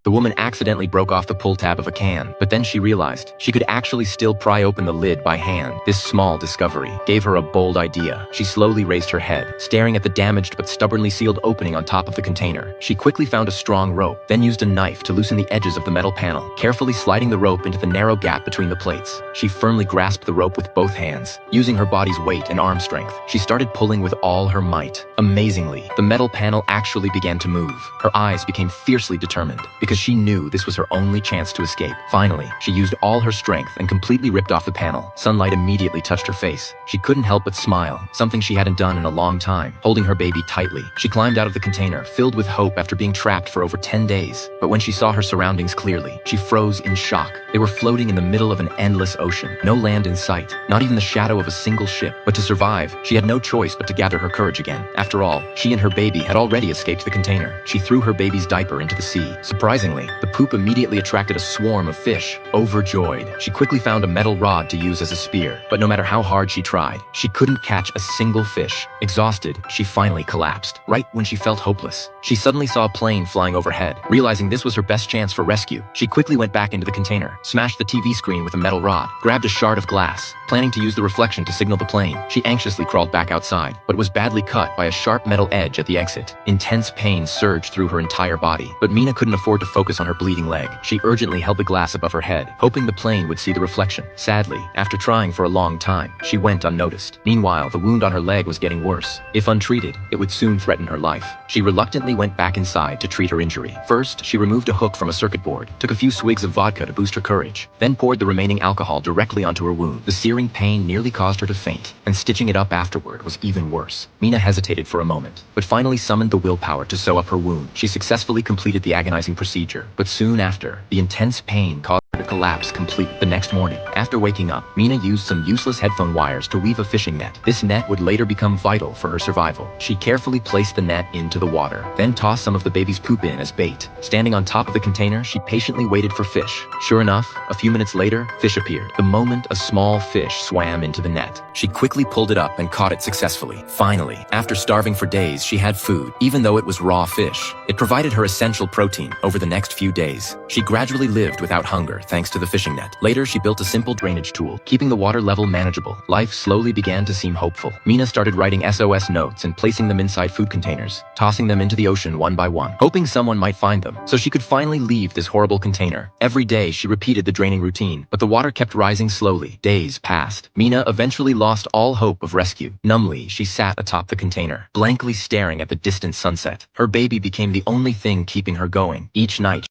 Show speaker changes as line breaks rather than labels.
The woman accidentally broke off the pull tab of a can, but then she realized she could actually still pry open the lid by hand. This small discovery gave her a bold idea. She slowly raised her head, staring at the damaged but stubbornly sealed opening on top of the container. She quickly found a strong rope, then used a knife to loosen the edges of the metal panel, carefully sliding the rope into the narrow gap between the plates. She firmly grasped the rope with both hands, using her body's weight and arm strength. She started pulling with all her might. Amazingly, the metal panel actually began to move. Her eyes became fiercely determined, because she knew this was her only chance to escape. Finally, she used all her strength and completely ripped off the panel. Sunlight immediately touched her face. She couldn't help but smile, something she hadn't done in a long time. Holding her baby tightly, she climbed out of the container, filled with hope after being trapped for over 10 days. But when she saw her surroundings clearly, she froze in shock. They were floating in the middle of an endless ocean. No land in sight, not even the shadow of a single ship. But to survive, she had no choice but to gather her courage again. After all, she and her baby had already escaped the container. She threw her baby's diaper into the sea. Surprisingly, the poop immediately attracted a swarm of fish. Overjoyed, she quickly found a metal rod to use as a spear. But no matter how hard she tried, she couldn't catch a single fish. Exhausted, she finally collapsed. Right when she felt hopeless, she suddenly saw a plane flying overhead. Realizing this was her best chance for rescue, she quickly went back into the container, smashed the TV screen with a metal rod, grabbed a shard of glass, planning to use the reflection to signal the plane. She anxiously crawled back outside, but was badly cut by a sharp metal edge at the exit. Intense pain surged through her entire body, but Mina couldn't afford to focus on her bleeding leg. She urgently held the glass above her head, hoping the plane would see the reflection. Sadly, after trying for a long time, she went unnoticed. Meanwhile, the wound on her leg was getting worse. If untreated, it would soon threaten her life. She reluctantly went back inside to treat her injury. First, she removed a hook from a circuit board, took a few swigs of vodka to boost her courage, then poured the remaining alcohol directly onto her wound. The searing pain nearly caused her to faint, and stitching it up afterward was even worse. Mina hesitated for a moment, but finally summoned the willpower to sew up her wound. She successfully completed the agonizing procedure, but soon after, the intense pain caused her to collapse completely. The next morning, after waking up, Mina used some useless headphone wires to weave a fishing net. This net would later become vital for her survival. She carefully placed the net into the water, then tossed some of the baby's poop in as bait. Standing on top of the container, she patiently waited for fish. Sure enough, a few minutes later, fish appeared. The moment a small fish swam into the net, she quickly pulled it up and caught it successfully. Finally, after starving for days, she had food, even though it was raw fish. It provided her essential protein. Over the next few days, she gradually lived without hunger thanks to the fishing net. Later, she built a simple drainage tool, keeping the water level manageable. Life slowly began to seem hopeful. Mina started writing SOS notes and placing them inside food containers, tossing them into the ocean one by one, hoping someone might find them, so she could finally leave this horrible container. Every day, she repeated the draining routine, but the water kept rising slowly. Days passed. Mina eventually lost all hope of rescue. Numbly, she sat atop the container, blankly staring at the distant sunset. Her baby became the only thing keeping her going. Each night,